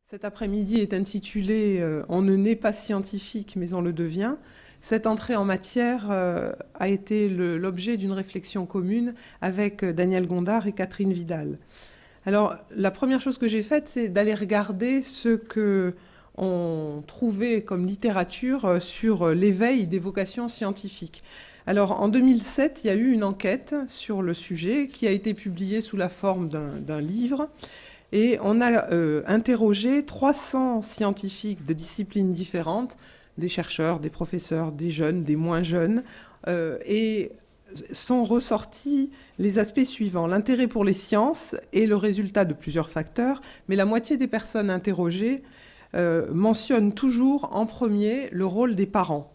Cet après-midi est intitulé On ne naît pas scientifique, mais on le devient. Cette entrée en matière a été l'objet d'une réflexion commune avec Daniel Gondard et Catherine Vidal. Alors, la première chose que j'ai faite, c'est d'aller regarder ce qu'on trouvait comme littérature sur l'éveil des vocations scientifiques. Alors, en 2007, il y a eu une enquête sur le sujet qui a été publiée sous la forme d'un livre. Et on a interrogé 300 scientifiques de disciplines différentes, des chercheurs, des professeurs, des jeunes, des moins jeunes, et sont ressortis les aspects suivants. L'intérêt pour les sciences est le résultat de plusieurs facteurs, mais la moitié des personnes interrogées mentionnent toujours en premier le rôle des parents,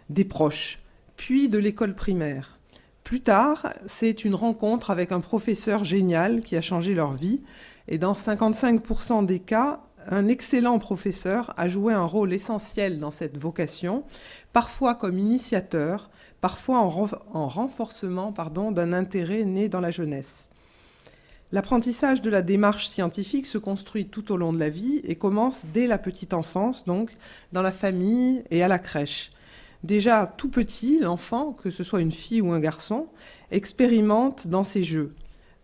des proches, puis de l'école primaire. Plus tard, c'est une rencontre avec un professeur génial qui a changé leur vie. Et dans 55% des cas, un excellent professeur a joué un rôle essentiel dans cette vocation, parfois comme initiateur, parfois en renforcement d'un intérêt né dans la jeunesse. L'apprentissage de la démarche scientifique se construit tout au long de la vie et commence dès la petite enfance, donc dans la famille et à la crèche. Déjà tout petit, l'enfant, que ce soit une fille ou un garçon, expérimente dans ses jeux.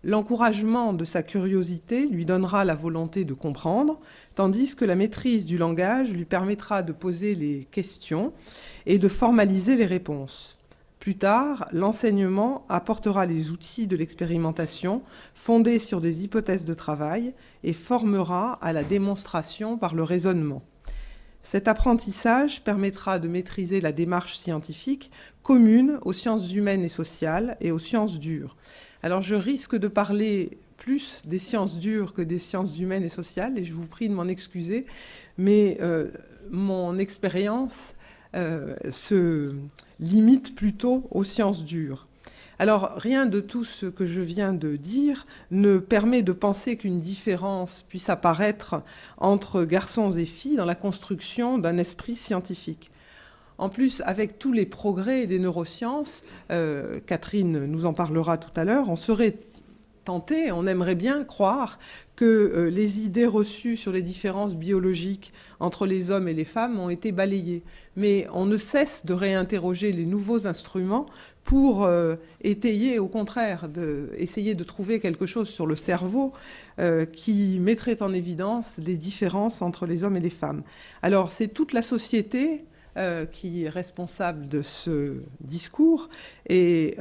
L'encouragement de sa curiosité lui donnera la volonté de comprendre, tandis que la maîtrise du langage lui permettra de poser les questions et de formaliser les réponses. Plus tard, l'enseignement apportera les outils de l'expérimentation fondés sur des hypothèses de travail et formera à la démonstration par le raisonnement. Cet apprentissage permettra de maîtriser la démarche scientifique commune aux sciences humaines et sociales et aux sciences dures. Alors je risque de parler plus des sciences dures que des sciences humaines et sociales, et je vous prie de m'en excuser, mais mon expérience se limite plutôt aux sciences dures. Alors rien de tout ce que je viens de dire ne permet de penser qu'une différence puisse apparaître entre garçons et filles dans la construction d'un esprit scientifique. En plus, avec tous les progrès des neurosciences, Catherine nous en parlera tout à l'heure, on serait tenté, on aimerait bien croire que les idées reçues sur les différences biologiques entre les hommes et les femmes ont été balayées. Mais on ne cesse de réinterroger les nouveaux instruments pour étayer, au contraire, essayer de trouver quelque chose sur le cerveau qui mettrait en évidence les différences entre les hommes et les femmes. Alors, c'est toute la société qui est responsable de ce discours, et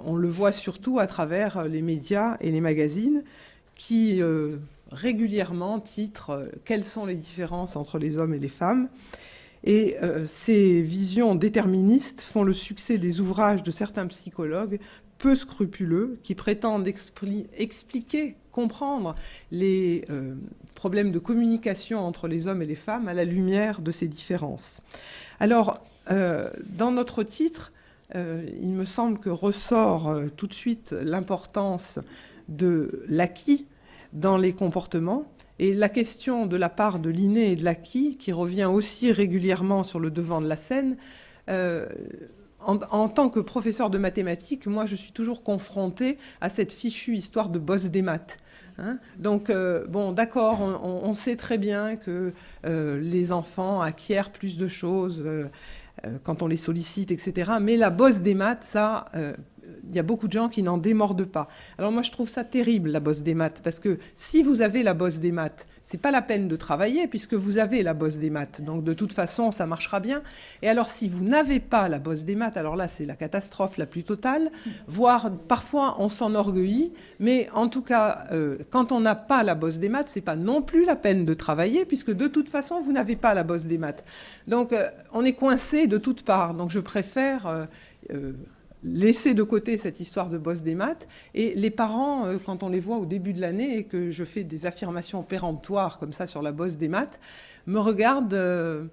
on le voit surtout à travers les médias et les magazines qui régulièrement titrent « Quelles sont les différences entre les hommes et les femmes ?» Et ces visions déterministes font le succès des ouvrages de certains psychologues peu scrupuleux qui prétendent expliquer, comprendre les problèmes de communication entre les hommes et les femmes à la lumière de ces différences. Alors, dans notre titre, il me semble que ressort tout de suite l'importance de l'acquis dans les comportements et la question de la part de l'inné et de l'acquis qui revient aussi régulièrement sur le devant de la scène. En tant que professeur de mathématiques, moi, je suis toujours confrontée à cette fichue histoire de boss des maths. Hein, donc, bon, d'accord, on sait très bien que les enfants acquièrent plus de choses quand on les sollicite, etc. Mais la bosse des maths, ça, il y a beaucoup de gens qui n'en démordent pas. Alors moi, je trouve ça terrible, la bosse des maths, parce que si vous avez la bosse des maths, c'est pas la peine de travailler puisque vous avez la bosse des maths. Donc de toute façon, ça marchera bien. Et alors si vous n'avez pas la bosse des maths, alors là, c'est la catastrophe la plus totale, voire parfois on s'enorgueillit, mais en tout cas, quand on n'a pas la bosse des maths, c'est pas non plus la peine de travailler puisque de toute façon, vous n'avez pas la bosse des maths. Donc on est coincé de toutes parts. Donc je préfère laisser de côté cette histoire de boss des maths. Et les parents, quand on les voit au début de l'année et que je fais des affirmations péremptoires comme ça sur la bosse des maths, me regardent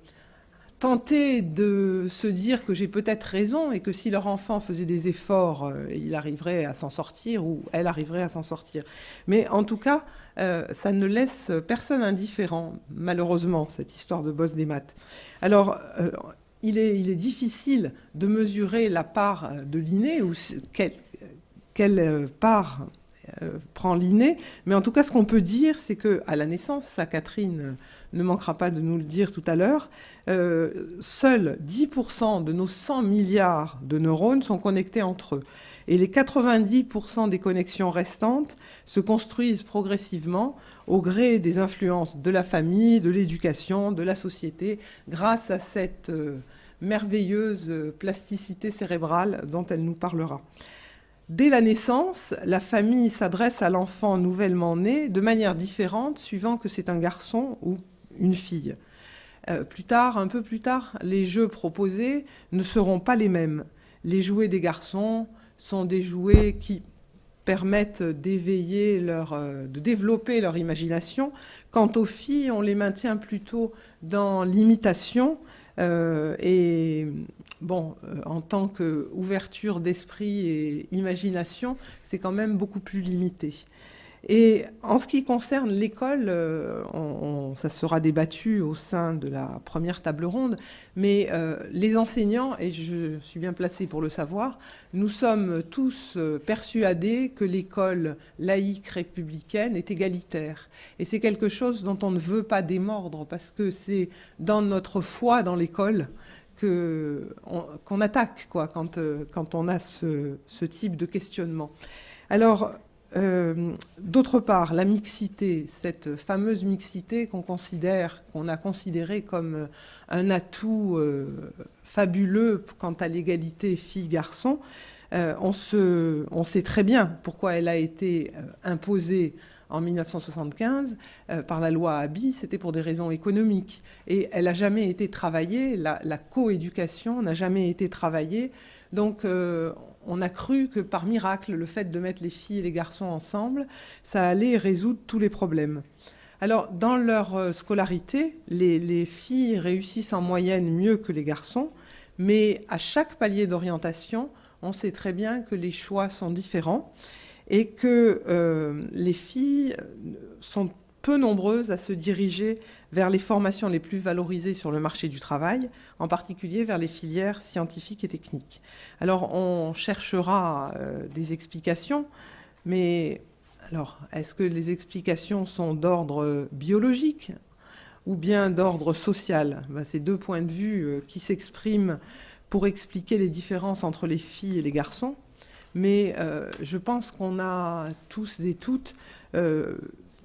tenter de se dire que j'ai peut-être raison et que si leur enfant faisait des efforts, il arriverait à s'en sortir ou elle arriverait à s'en sortir. Mais en tout cas, ça ne laisse personne indifférent, malheureusement, cette histoire de boss des maths. Alors, il est difficile de mesurer la part de l'inné ou quelle part prend l'inné. Mais en tout cas, ce qu'on peut dire, c'est qu'à la naissance, ça Catherine ne manquera pas de nous le dire tout à l'heure, seuls 10% de nos 100 milliards de neurones sont connectés entre eux. Et les 90% des connexions restantes se construisent progressivement au gré des influences de la famille, de l'éducation, de la société, grâce à cette merveilleuse plasticité cérébrale dont elle nous parlera. Dès la naissance, la famille s'adresse à l'enfant nouvellement né de manière différente suivant que c'est un garçon ou une fille. Un peu plus tard, les jeux proposés ne seront pas les mêmes. Les jouets des garçons sont des jouets qui permettent de développer leur imagination. Quant aux filles, on les maintient plutôt dans l'imitation. En tant qu'ouverture d'esprit et imagination, c'est quand même beaucoup plus limité. Et en ce qui concerne l'école, ça sera débattu au sein de la première table ronde, mais les enseignants, et je suis bien placée pour le savoir, nous sommes tous persuadés que l'école laïque républicaine est égalitaire. Et c'est quelque chose dont on ne veut pas démordre, parce que c'est dans notre foi dans l'école qu'on attaque, quoi, quand on a ce type de questionnement. Alors, d'autre part, la mixité, cette fameuse mixité qu'on a considérée comme un atout fabuleux quant à l'égalité filles-garçons, on sait très bien pourquoi elle a été imposée en 1975 par la loi Abi. C'était pour des raisons économiques. Et elle n'a jamais été travaillée, la coéducation n'a jamais été travaillée. Donc on a cru que par miracle, le fait de mettre les filles et les garçons ensemble, ça allait résoudre tous les problèmes. Alors, dans leur scolarité, les filles réussissent en moyenne mieux que les garçons, mais à chaque palier d'orientation, on sait très bien que les choix sont différents et que les filles sont peu nombreuses à se diriger vers les formations les plus valorisées sur le marché du travail, en particulier vers les filières scientifiques et techniques. Alors, on cherchera des explications, mais alors, est-ce que les explications sont d'ordre biologique ou bien d'ordre social? C'est deux points de vue qui s'expriment pour expliquer les différences entre les filles et les garçons. Mais je pense qu'on a tous et toutes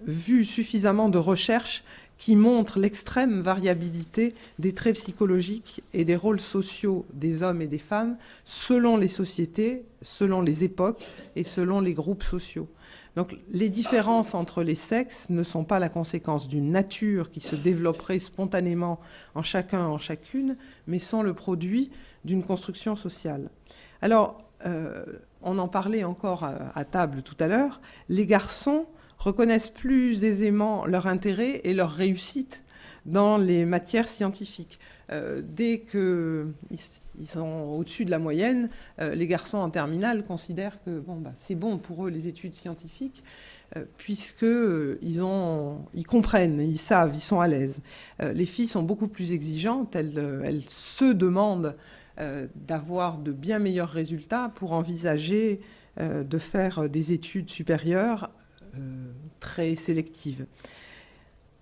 vu suffisamment de recherches qui montrent l'extrême variabilité des traits psychologiques et des rôles sociaux des hommes et des femmes selon les sociétés, selon les époques et selon les groupes sociaux. Donc les différences entre les sexes ne sont pas la conséquence d'une nature qui se développerait spontanément en chacun, en chacune, mais sont le produit d'une construction sociale. Alors, on en parlait encore à table tout à l'heure, les garçons reconnaissent plus aisément leur intérêt et leur réussite dans les matières scientifiques. Dès qu'ils sont au-dessus de la moyenne, les garçons en terminale considèrent que c'est bon pour eux les études scientifiques, puisqu'ils comprennent, ils savent, ils sont à l'aise. Les filles sont beaucoup plus exigeantes, elles se demandent d'avoir de bien meilleurs résultats pour envisager de faire des études supérieures très sélectives.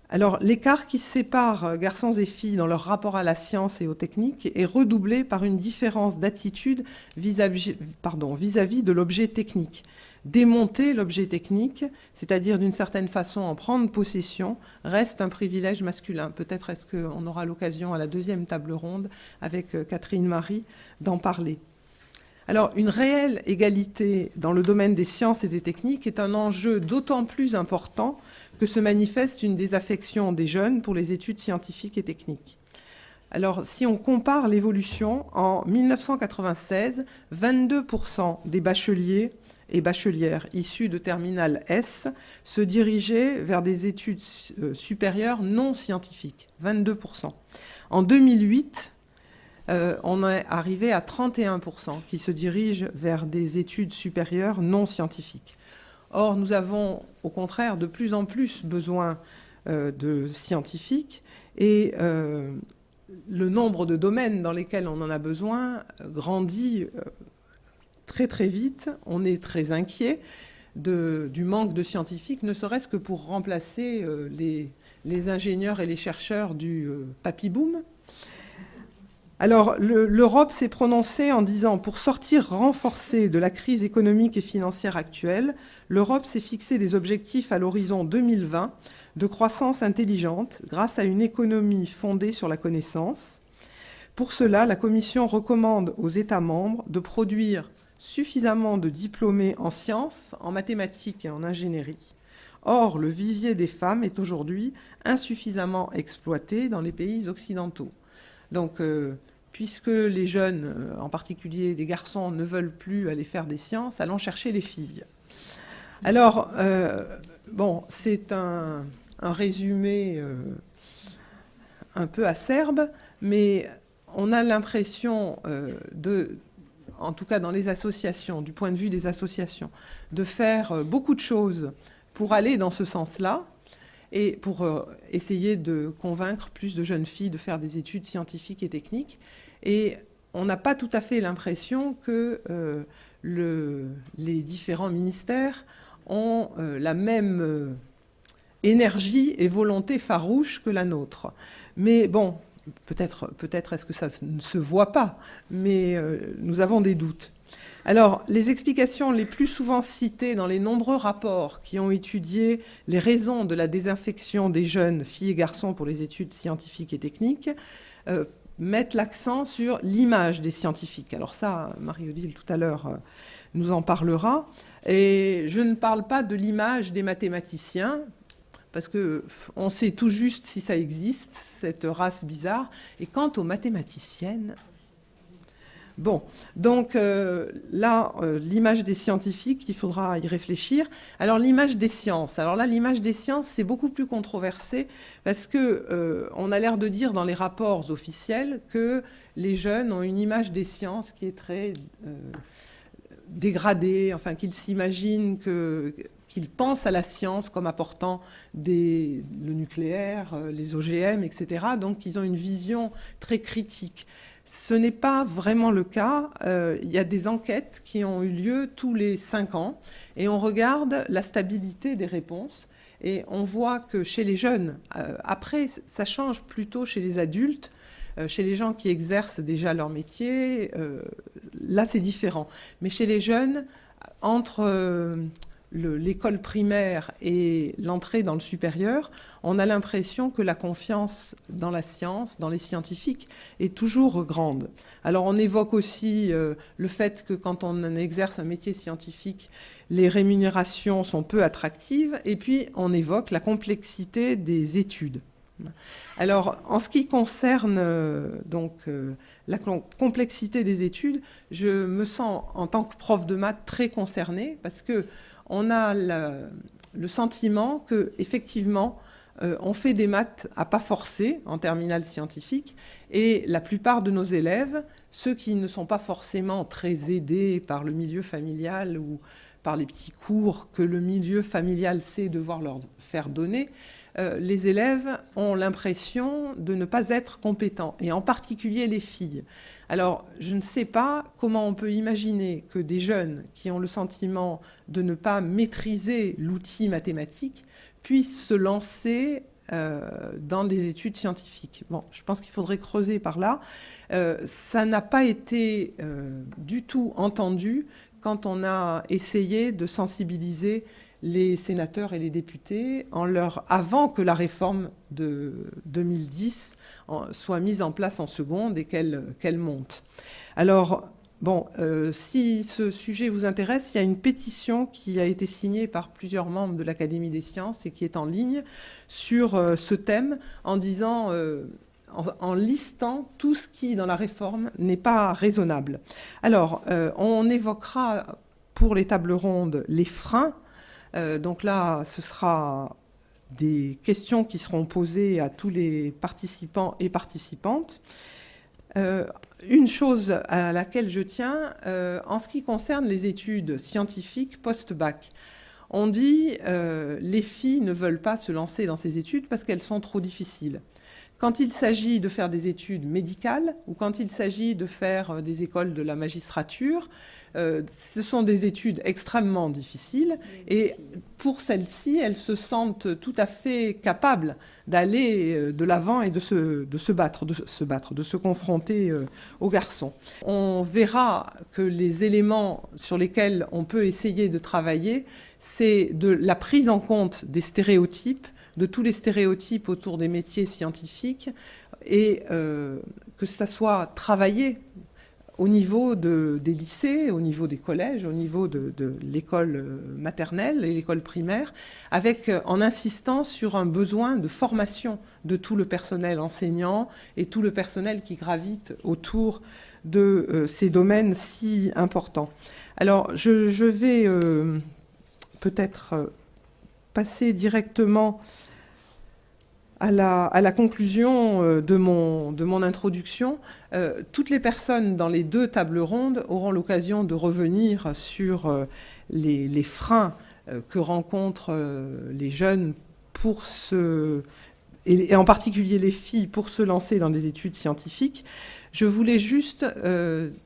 Alors, l'écart qui sépare garçons et filles dans leur rapport à la science et aux techniques est redoublé par une différence d'attitude vis-à-vis de l'objet technique. Démonter l'objet technique, c'est-à-dire d'une certaine façon en prendre possession, reste un privilège masculin. Peut-être est-ce qu'on aura l'occasion à la deuxième table ronde avec Catherine Marie d'en parler. Alors, une réelle égalité dans le domaine des sciences et des techniques est un enjeu d'autant plus important que se manifeste une désaffection des jeunes pour les études scientifiques et techniques. Alors, si on compare l'évolution, en 1996, 22% des bacheliers et bachelières issus de terminale S se dirigeaient vers des études supérieures non scientifiques, 22%. En 2008, on est arrivé à 31% qui se dirigent vers des études supérieures non scientifiques. Or, nous avons au contraire de plus en plus besoin de scientifiques et le nombre de domaines dans lesquels on en a besoin grandit très très vite. On est très inquiet. du manque de scientifiques, ne serait-ce que pour remplacer les ingénieurs et les chercheurs du papy-boom. Alors, l'Europe s'est prononcée en disant « Pour sortir renforcée de la crise économique et financière actuelle, l'Europe s'est fixé des objectifs à l'horizon 2020 de croissance intelligente grâce à une économie fondée sur la connaissance. Pour cela, la Commission recommande aux États membres de produire suffisamment de diplômés en sciences, en mathématiques et en ingénierie. Or, le vivier des femmes est aujourd'hui insuffisamment exploité dans les pays occidentaux. » Donc, puisque les jeunes, en particulier des garçons, ne veulent plus aller faire des sciences, allons chercher les filles. Alors, bon, c'est un résumé un peu acerbe, mais on a l'impression en tout cas dans les associations, du point de vue des associations, de faire beaucoup de choses pour aller dans ce sens-là et pour essayer de convaincre plus de jeunes filles de faire des études scientifiques et techniques. Et on n'a pas tout à fait l'impression que les différents ministères ont la même énergie et volonté farouche que la nôtre. Mais bon, peut-être est-ce que ça ne se voit pas, mais nous avons des doutes. Alors, les explications les plus souvent citées dans les nombreux rapports qui ont étudié les raisons de la désaffection des jeunes filles et garçons pour les études scientifiques et techniques mettent l'accent sur l'image des scientifiques. Alors ça, Marie-Odile, tout à l'heure, nous en parlera. Et je ne parle pas de l'image des mathématiciens, parce qu'on sait tout juste si ça existe, cette race bizarre. Et quant aux mathématiciennes... Bon, donc là, l'image des scientifiques, il faudra y réfléchir. Alors l'image des sciences. Alors là, l'image des sciences, c'est beaucoup plus controversé parce que on a l'air de dire dans les rapports officiels que les jeunes ont une image des sciences qui est très dégradée, enfin qu'ils s'imaginent qu'ils pensent à la science comme apportant le nucléaire, les OGM, etc. Donc ils ont une vision très critique. Ce n'est pas vraiment le cas. Il y a des enquêtes qui ont eu lieu tous les 5 ans et on regarde la stabilité des réponses et on voit que chez les jeunes, après ça change plutôt chez les adultes, chez les gens qui exercent déjà leur métier, là c'est différent. Mais chez les jeunes, entre l'école primaire et l'entrée dans le supérieur, on a l'impression que la confiance dans la science, dans les scientifiques, est toujours grande. Alors on évoque aussi le fait que quand on exerce un métier scientifique, les rémunérations sont peu attractives, et puis on évoque la complexité des études. Alors en ce qui concerne la complexité des études, je me sens en tant que prof de maths très concernée, parce que on a le sentiment qu'effectivement, on fait des maths à pas forcer en terminale scientifique et la plupart de nos élèves, ceux qui ne sont pas forcément très aidés par le milieu familial ou par les petits cours que le milieu familial sait devoir leur faire donner, les élèves ont l'impression de ne pas être compétents, et en particulier les filles. Alors, je ne sais pas comment on peut imaginer que des jeunes qui ont le sentiment de ne pas maîtriser l'outil mathématique puissent se lancer dans des études scientifiques. Bon, je pense qu'il faudrait creuser par là. Ça n'a pas été du tout entendu quand on a essayé de sensibiliser les sénateurs et les députés avant que la réforme de 2010 soit mise en place en seconde et qu'elle monte. Alors, bon, si ce sujet vous intéresse, il y a une pétition qui a été signée par plusieurs membres de l'Académie des sciences et qui est en ligne sur ce thème en disant... en listant tout ce qui, dans la réforme, n'est pas raisonnable. Alors, on évoquera pour les tables rondes les freins. Donc là, ce sera des questions qui seront posées à tous les participants et participantes. Une chose à laquelle je tiens, en ce qui concerne les études scientifiques post-bac, on dit les filles ne veulent pas se lancer dans ces études parce qu'elles sont trop difficiles. Quand il s'agit de faire des études médicales ou quand il s'agit de faire des écoles de la magistrature, ce sont des études extrêmement difficiles et pour celles-ci, elles se sentent tout à fait capables d'aller de l'avant et de se battre, de se confronter aux garçons. On verra que les éléments sur lesquels on peut essayer de travailler, c'est de la prise en compte des stéréotypes, de tous les stéréotypes autour des métiers scientifiques et que ça soit travaillé au niveau des lycées, au niveau des collèges, au niveau de l'école maternelle et l'école primaire, en insistant sur un besoin de formation de tout le personnel enseignant et tout le personnel qui gravite autour de ces domaines si importants. Alors, je vais peut-être passer directement à la conclusion de mon introduction. Toutes les personnes dans les 2 tables rondes auront l'occasion de revenir sur les freins que rencontrent les jeunes et en particulier les filles pour se lancer dans des études scientifiques. Je voulais juste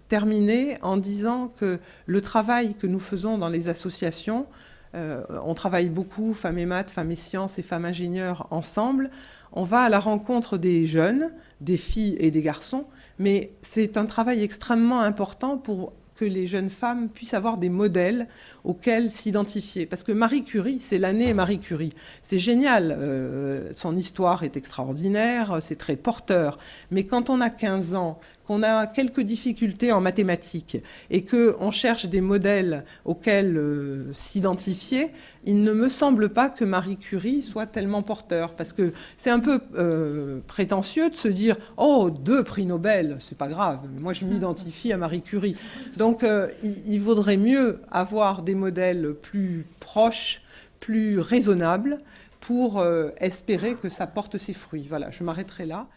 terminer en disant que le travail que nous faisons dans les associations, on travaille beaucoup, Femmes et Maths, Femmes et Sciences et Femmes Ingénieurs ensemble. On va à la rencontre des jeunes, des filles et des garçons, mais c'est un travail extrêmement important pour que les jeunes femmes puissent avoir des modèles auxquels s'identifier. Parce que Marie Curie, c'est l'année Marie Curie. C'est génial, son histoire est extraordinaire, c'est très porteur. Mais quand on a 15 ans, qu'on a quelques difficultés en mathématiques et qu'on cherche des modèles auxquels s'identifier, il ne me semble pas que Marie Curie soit tellement porteur. Parce que c'est un peu prétentieux de se dire « Oh, 2 prix Nobel, c'est pas grave, moi je m'identifie à Marie Curie ». Donc il vaudrait mieux avoir des modèles plus proches, plus raisonnables, pour espérer que ça porte ses fruits. Voilà, je m'arrêterai là.